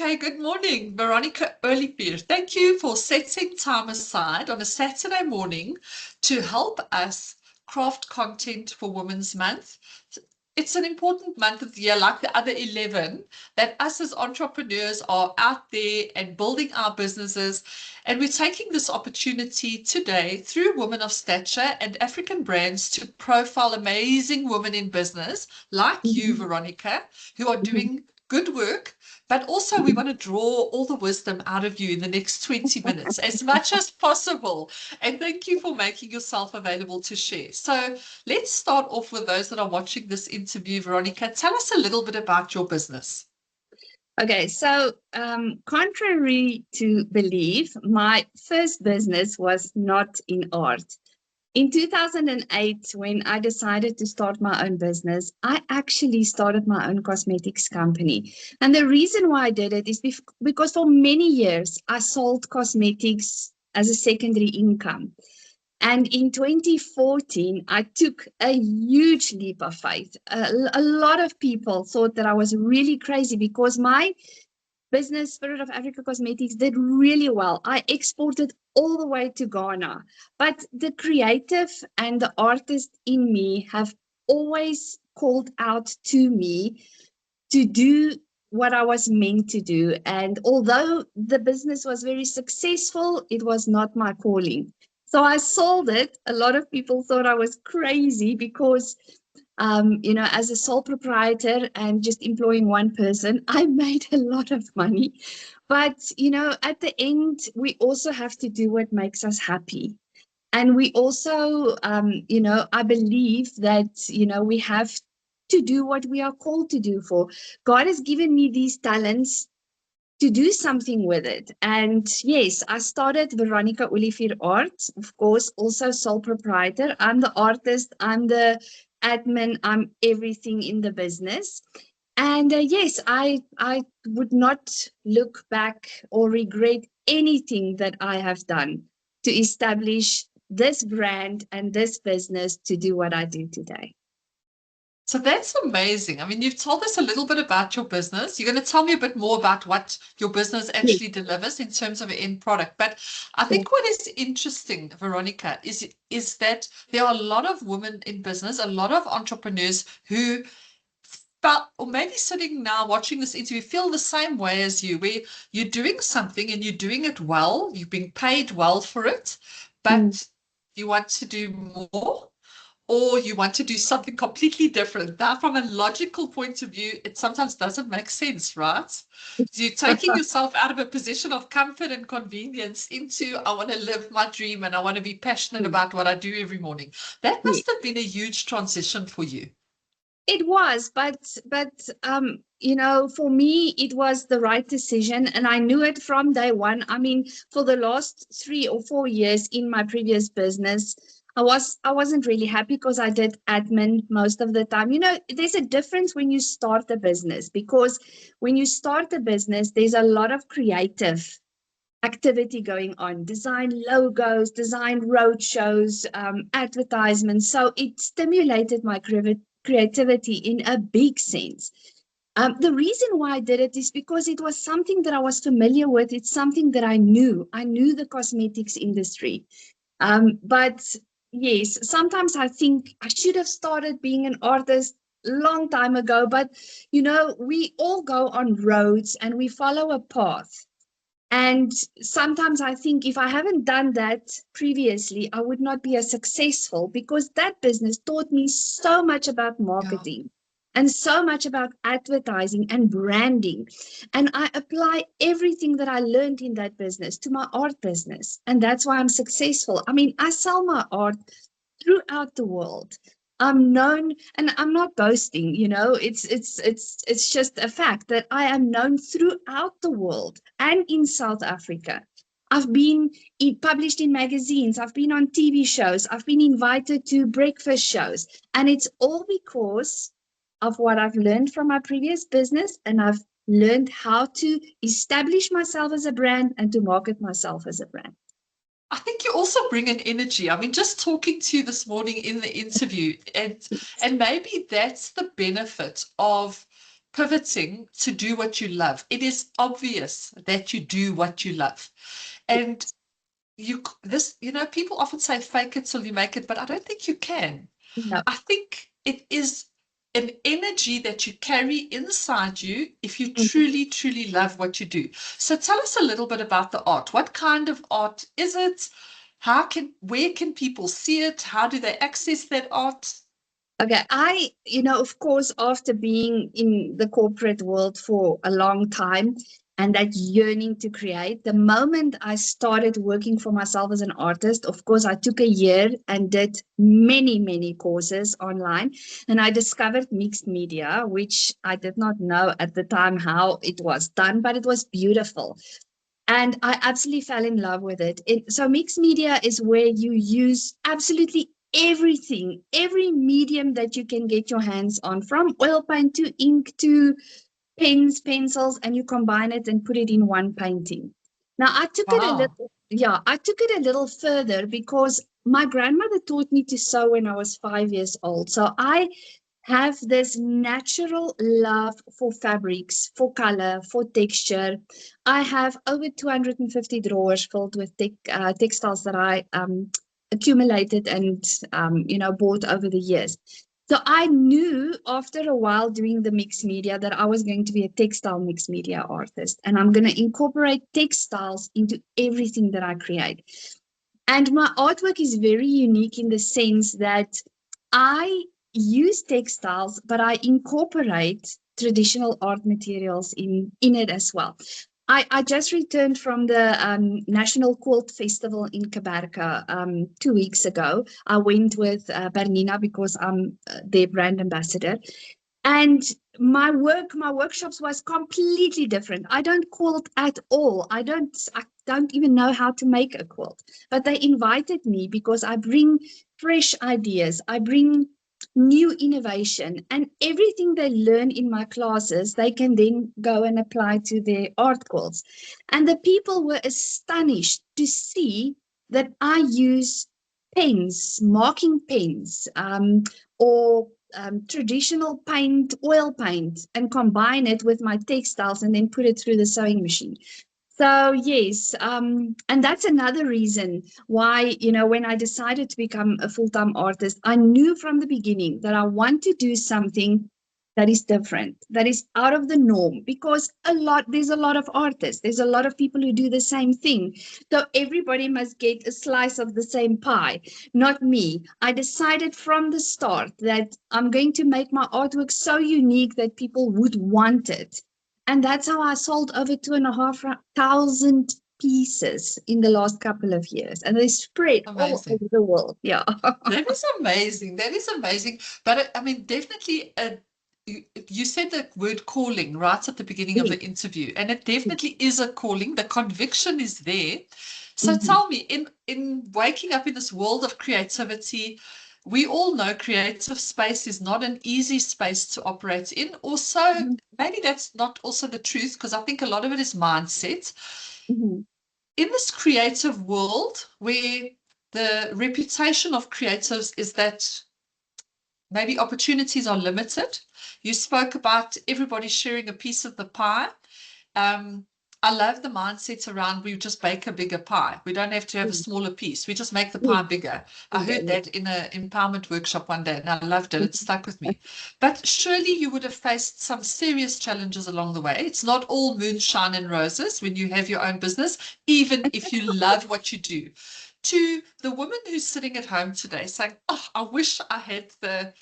Okay, good morning, Veronica Olivier. Thank you for setting time aside on a Saturday morning to help us craft content for Women's Month. It's an important month of the year, like the other 11, that us as entrepreneurs are out there and building our businesses. And we're taking this opportunity today through Women of Stature and African Brands to profile amazing women in business like you, Mhm, Veronica, who are mhm. doing good work. But also, we want to draw all the wisdom out of you in the next 20 minutes as much as possible. And thank you for making yourself available to share. So, let's start off with those that are watching this interview. Veronica, tell us a little bit about your business. Okay, so contrary to belief, my first business was not in art. In 2008, when I decided to start my own business, I actually started my own cosmetics company. And the reason why I did it is because for many years I sold cosmetics as a secondary income. And in 2014, I took a huge leap of faith. A lot of people thought that I was really crazy because my business, Spirit of Africa Cosmetics, did really well. I exported all the way to Ghana. But the creative and the artist in me have always called out to me to do what I was meant to do. And although the business was very successful, it was not my calling. So I sold it. A lot of people thought I was crazy because as a sole proprietor and just employing one person, I made a lot of money. But, at the end, we also have to do what makes us happy. And we also, I believe that, we have to do what we are called to do for. God has given me these talents to do something with it. And yes, I started Veronica Olivier Art, of course, also sole proprietor. I'm the artist, I'm the admin, I'm everything in the business. And yes, I would not look back or regret anything that I have done to establish this brand and this business to do what I do today. So that's amazing. I mean, you've told us a little bit about your business. You're going to tell me a bit more about what your business Yes, actually delivers in terms of an end product. But I yes, think what is interesting, Veronica, is that there are a lot of women in business, a lot of entrepreneurs who felt, or maybe sitting now watching this interview, feel the same way as you, where you're doing something and you're doing it well, you're being paid well for it, mm, but you want to do more or you want to do something completely different. Now, from a logical point of view, it sometimes doesn't make sense, right? So you're taking yourself out of a position of comfort and convenience into, I want to live my dream and I want to be passionate mm, about what I do every morning. That yes. must have been a huge transition for you. It was, but for me, it was the right decision, and I knew it from day one. I mean, for the last 3 or 4 years in my previous business, I wasn't really happy because I did admin most of the time. There's a difference when you start a business because when you start a business, there's a lot of creative activity going on, design logos, design roadshows, advertisements. So it stimulated my creativity in a big sense. The reason why I did it is because it was something that I was familiar with. It's something that I knew. I knew the cosmetics industry. But yes, sometimes I think I should have started being an artist long time ago. But, we all go on roads and we follow a path. And sometimes I think if I haven't done that previously, I would not be as successful because that business taught me so much about Yeah. marketing and so much about advertising and branding. And I apply everything that I learned in that business to my art business. And that's why I'm successful. I mean, I sell my art throughout the world. I'm known, and I'm not boasting, it's just a fact that I am known throughout the world and in South Africa. I've been published in magazines, I've been on TV shows, I've been invited to breakfast shows, and it's all because of what I've learned from my previous business, and I've learned how to establish myself as a brand and to market myself as a brand. I think you also bring an energy. I mean, just talking to you this morning in the interview, and maybe that's the benefit of pivoting to do what you love. It is obvious that you do what you love. And people often say fake it till you make it, but I don't think you can. No. I think it is an energy that you carry inside you if you truly, truly love what you do. So tell us a little bit about the art. What kind of art is it? Where can people see it? How do they access that art? Okay, of course, after being in the corporate world for a long time and that yearning to create, the moment I started working for myself as an artist, of course, I took a year and did many, many courses online. And I discovered mixed media, which I did not know at the time how it was done, but it was beautiful. And I absolutely fell in love with it. So mixed media is where you use absolutely everything, every medium that you can get your hands on, from oil paint to ink to pens, pencils, and you combine it and put it in one painting. Now I took it a little further because my grandmother taught me to sew when I was 5 years old. So I have this natural love for fabrics, for color, for texture. I have over 250 drawers filled with textiles that I accumulated and bought over the years. So I knew after a while doing the mixed media that I was going to be a textile mixed media artist, and I'm going to incorporate textiles into everything that I create. And my artwork is very unique in the sense that I use textiles, but I incorporate traditional art materials in it as well. I just returned from the National Quilt Festival in Cabarca 2 weeks ago. I went with Bernina because I'm their brand ambassador. And my workshops was completely different. I don't quilt at all. I don't even know how to make a quilt. But they invited me because I bring fresh ideas. I bring new innovation, and everything they learn in my classes, they can then go and apply to their art quilts. And the people were astonished to see that I use pens, marking pens, or traditional paint, oil paint, and combine it with my textiles and then put it through the sewing machine. So yes, and that's another reason why, when I decided to become a full-time artist, I knew from the beginning that I want to do something that is different, that is out of the norm, because there's a lot of artists, there's a lot of people who do the same thing. So everybody must get a slice of the same pie, not me. I decided from the start that I'm going to make my artwork so unique that people would want it. And that's how I sold over 2,500 pieces in the last couple of years. And they spread all over the world. Yeah. That is amazing. That is amazing. But I mean, definitely, you said the word calling right at the beginning of the interview, and it definitely is a calling. The conviction is there. So tell me, in waking up in this world of creativity, we all know creative space is not an easy space to operate in. Also, maybe that's not also the truth, because I think a lot of it is mindset. In this creative world where the reputation of creatives is that maybe opportunities are limited. You spoke about everybody sharing a piece of the pie. I love the mindset around we just bake a bigger pie. We don't have to have a smaller piece. We just make the pie bigger. I heard that in an empowerment workshop one day, and I loved it. It stuck with me. But surely you would have faced some serious challenges along the way. It's not all moonshine and roses when you have your own business, even if you love what you do. To the woman who's sitting at home today saying, oh, I wish I had the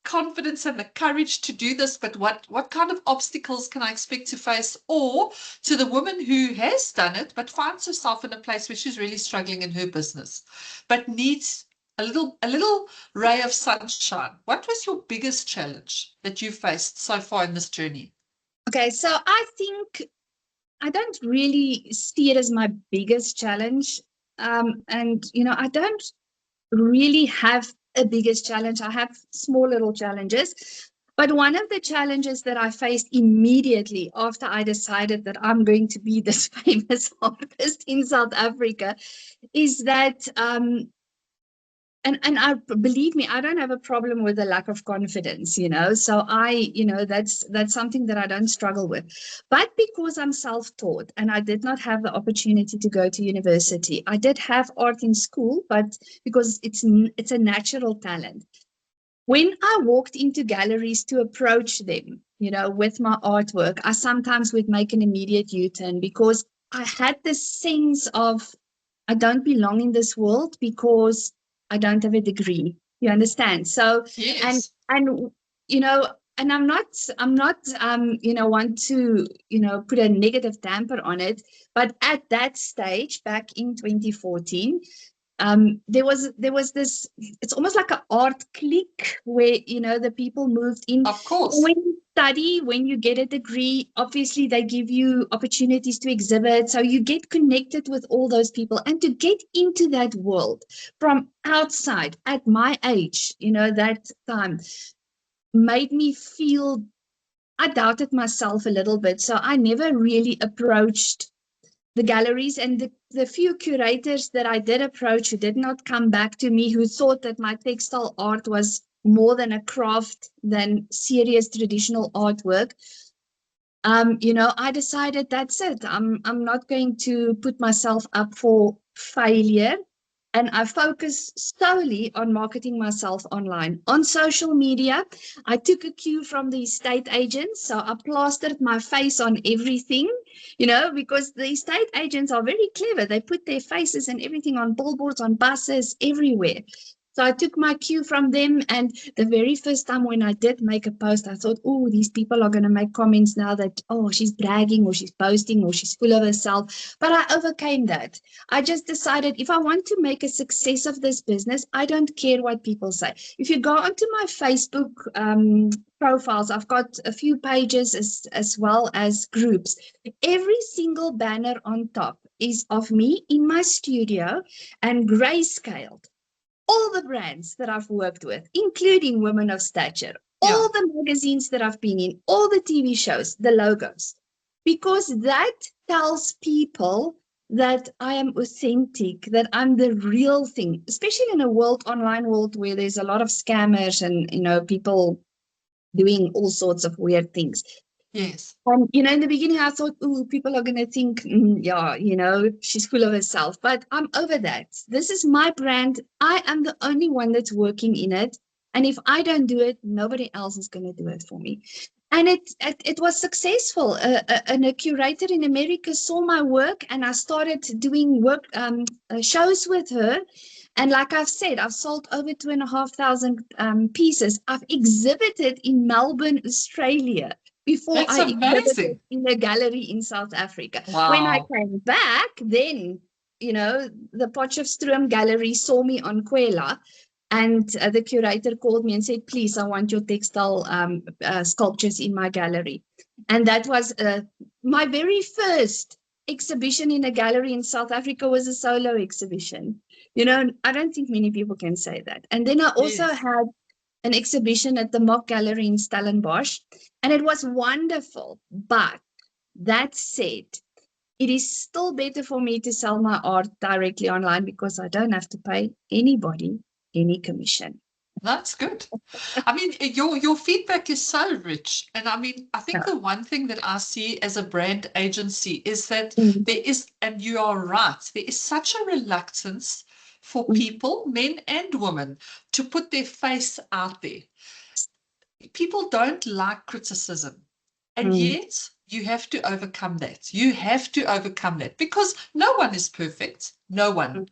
confidence and the courage to do this, but what kind of obstacles can I expect to face? Or to the woman who has done it but finds herself in a place where she's really struggling in her business but needs a little ray of sunshine. What was your biggest challenge that you faced so far in this journey? Okay, so I think I don't really see it as my biggest challenge. And I don't really have a biggest challenge. I have small little challenges. But one of the challenges that I faced immediately after I decided that I'm going to be this famous artist in South Africa is that and I believe me, I don't have a problem with a lack of confidence, So that's something that I don't struggle with. But because I'm self-taught and I did not have the opportunity to go to university, I did have art in school, but because it's a natural talent. When I walked into galleries to approach them, with my artwork, I sometimes would make an immediate U-turn because I had this sense of I don't belong in this world because I don't have a degree. You understand? So, and Yes. and you know, and I'm not want to put a negative damper on it, but at that stage back in 2014, there was this, it's almost like an art clique where the people moved in. Of course. When you study, when you get a degree, obviously they give you opportunities to exhibit, so you get connected with all those people. And to get into that world from outside at my age, that time made me feel, I doubted myself a little bit, so I never really approached the galleries. And the few curators that I did approach who did not come back to me, who thought that my textile art was more than a craft than serious traditional artwork, I decided that's it. I'm not going to put myself up for failure. And I focus solely on marketing myself online. On social media, I took a cue from the estate agents. So I plastered my face on everything, because the estate agents are very clever. They put their faces and everything on billboards, on buses, everywhere. So I took my cue from them. And the very first time when I did make a post, I thought, oh, these people are going to make comments now that, oh, she's bragging or she's boasting or she's full of herself. But I overcame that. I just decided if I want to make a success of this business, I don't care what people say. If you go onto my Facebook profiles, I've got a few pages as well as groups. Every single banner on top is of me in my studio and grayscaled. All the brands that I've worked with, including Women of Stature, all the magazines that I've been in, all the TV shows, the logos, because that tells people that I am authentic, that I'm the real thing, especially in a online world where there's a lot of scammers and, people doing all sorts of weird things. Yes. In the beginning, I thought, oh, people are going to think, she's full of herself. But I'm over that. This is my brand. I am the only one that's working in it. And if I don't do it, nobody else is going to do it for me. And it was successful. And a curator in America saw my work, and I started doing shows with her. And like I've said, I've sold over 2,500 pieces. I've exhibited in Melbourne, Australia, before That's I exhibited amazing. in a gallery in South Africa. Wow. When I came back, then, the Potchefstroom Gallery saw me on Kwela, and the curator called me and said, please, I want your textile sculptures in my gallery. And that was my very first exhibition in a gallery in South Africa was a solo exhibition. I don't think many people can say that. And then I also had an exhibition at the Mock Gallery in Stellenbosch, and it was wonderful. But that said, it is still better for me to sell my art directly online because I don't have to pay anybody any commission. That's good. I mean, your feedback is so rich. And I mean, I think the one thing that I see as a brand agency is that there is, and you are right, there is such a reluctance for people, men and women, to put their face out there. People don't like criticism. And yet you have to overcome that. You have to overcome that because no one is perfect. No one.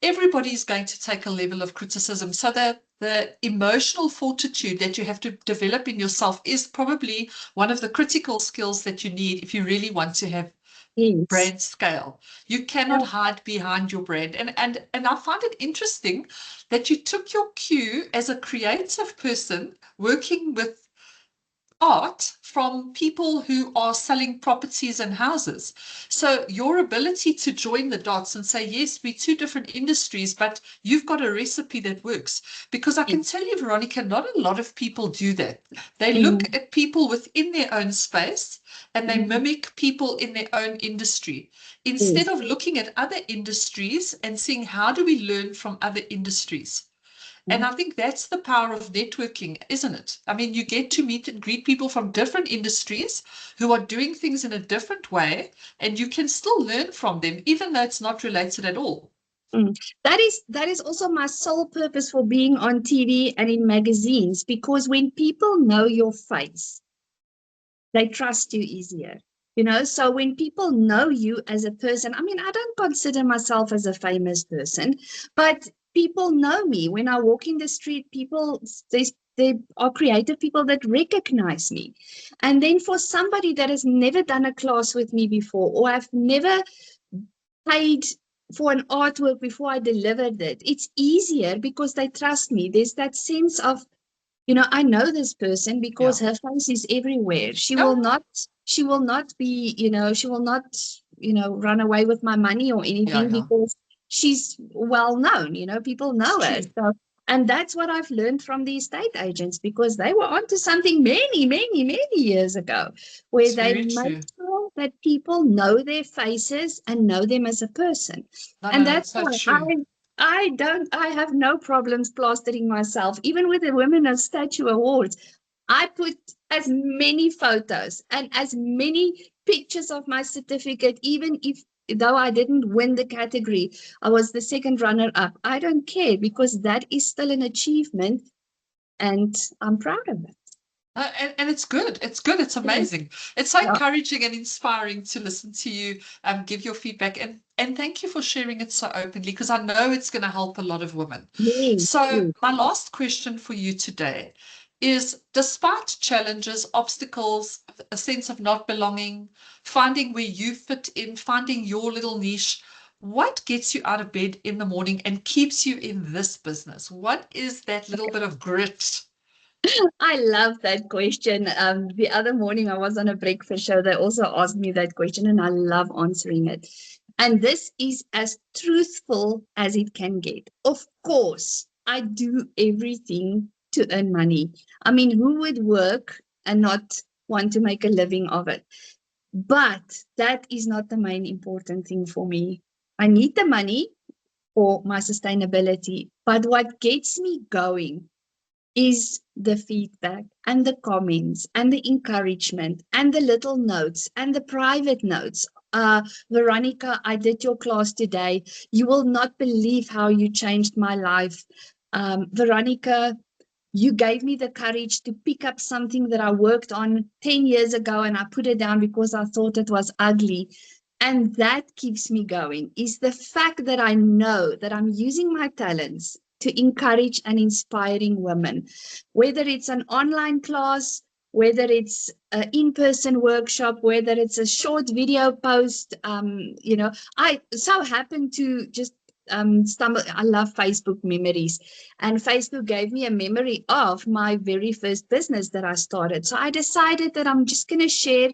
Everybody is going to take a level of criticism. So the emotional fortitude that you have to develop in yourself is probably one of the critical skills that you need if you really want to have brand scale. You cannot hide behind your brand. And I find it interesting that you took your cue as a creative person working with art from people who are selling properties and houses. So your ability to join the dots and say, yes, we're two different industries, but you've got a recipe that works. Because I can tell you, Veronica, not a lot of people do that. They look at people within their own space and they mimic people in their own industry instead of looking at other industries and seeing how do we learn from other industries. And I think that's the power of networking, isn't it? I mean, you get to meet and greet people from different industries who are doing things in a different way, and you can still learn from them, even though it's not related at all. Mm. That is also my sole purpose for being on TV and in magazines, because when people know your face, they trust you easier. So when people know you as a person, I mean, I don't consider myself as a famous person, but people know me. When I walk in the street, people, there are creative people that recognize me. And then for somebody that has never done a class with me before, or I've never paid for an artwork before I delivered it, it's easier because they trust me. There's that sense of, I know this person because Yeah. her face is everywhere. She Yeah. will not, be, she will not, run away with my money or Yeah. anything Yeah. because she's well known, people It's know her. true. So, and that's what I've learned from the estate agents, because they were onto something many, many, many years ago, where It's they very make true. sure that people know their faces and know them as a person. No, no, And no, that's it's so why true. I have no problems plastering myself. Even with the Women of Statue Awards, I put as many photos and as many pictures of my certificate, even if though I didn't win the category, I was the second runner up. I don't care, because that is still an achievement and I'm proud of it. And it's good. It's good. It's amazing. It's so Yeah. encouraging and inspiring to listen to you give your feedback. And thank you for sharing it so openly, because I know it's going to help a lot of women. Yes, So yes. my last question for you today is, despite challenges, obstacles, a sense of not belonging, finding where you fit in, finding your little niche, what gets you out of bed in the morning and keeps you in this business? What is that little bit of grit? I love that question. The other morning I was on a breakfast show. They also asked me that question, and I love answering it. And this is as truthful as it can get. Of course, I do everything to earn money. I mean, who would work and not want to make a living of it? But that is not the main important thing for me. I need the money for my sustainability. But what gets me going is the feedback and the comments and the encouragement and the little notes and the private notes. Veronica, I did your class today. You will not believe how you changed my life. Veronica, you gave me the courage to pick up something that I worked on 10 years ago, and I put it down because I thought it was ugly. And that keeps me going, is the fact that I know that I'm using my talents to encourage and inspiring women, whether it's an online class, whether it's an in-person workshop, whether it's a short video post. I so happen to just stumble. I love Facebook memories, and Facebook gave me a memory of my very first business that I started. So I decided that I'm just going to share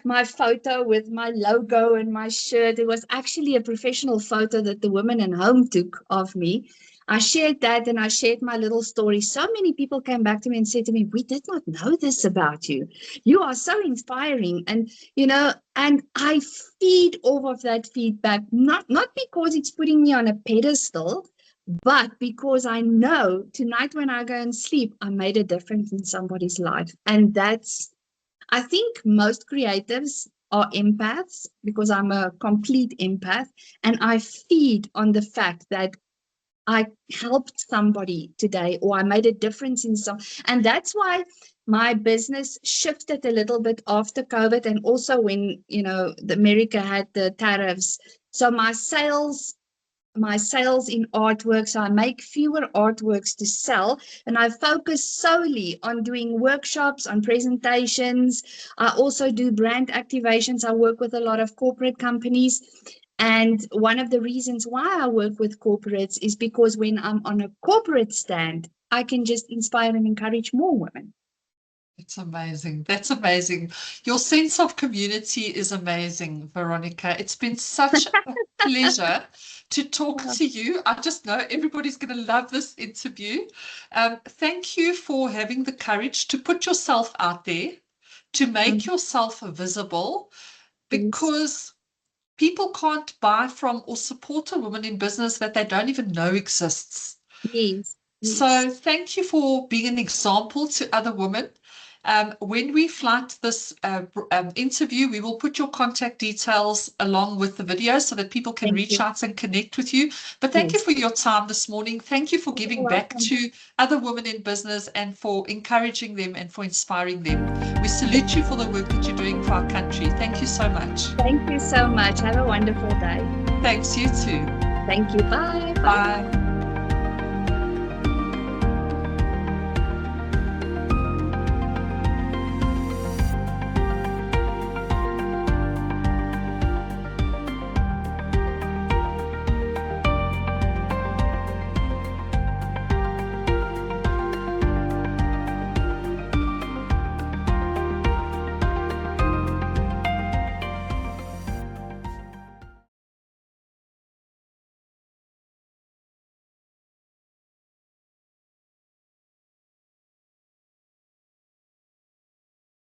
my photo with my logo and my shirt. It was actually a professional photo that the Women in Home took of me. I shared that, and I shared my little story. So many people came back to me and said to me, "We did not know this about you. You are so inspiring." And I feed off of that feedback, not because it's putting me on a pedestal, but because I know tonight when I go and sleep, I made a difference in somebody's life. And I think most creatives are empaths, because I'm a complete empath, and I feed on the fact that I helped somebody today, or I made a difference in some. And that's why my business shifted a little bit after COVID, and also when, America had the tariffs. So my sales in artwork. So I make fewer artworks to sell, and I focus solely on doing workshops, on presentations. I also do brand activations. I work with a lot of corporate companies. And one of the reasons why I work with corporates is because when I'm on a corporate stand, I can just inspire and encourage more women. It's amazing. That's amazing. Your sense of community is amazing, Veronica. It's been such a pleasure to talk to you. I just know everybody's going to love this interview. Thank you for having the courage to put yourself out there, to make yourself visible, Yes. because people can't buy from or support a woman in business that they don't even know exists. Yes. So thank you for being an example to other women. When we flight this interview, we will put your contact details along with the video so that people can reach out and connect with you. But thank you for your time this morning. Thank you for giving back to other women in business and for encouraging them and for inspiring them. We salute you for the work that you're doing for our country. Thank you so much. Thank you so much. Have a wonderful day. Thanks, you too. Thank you. Bye. Bye.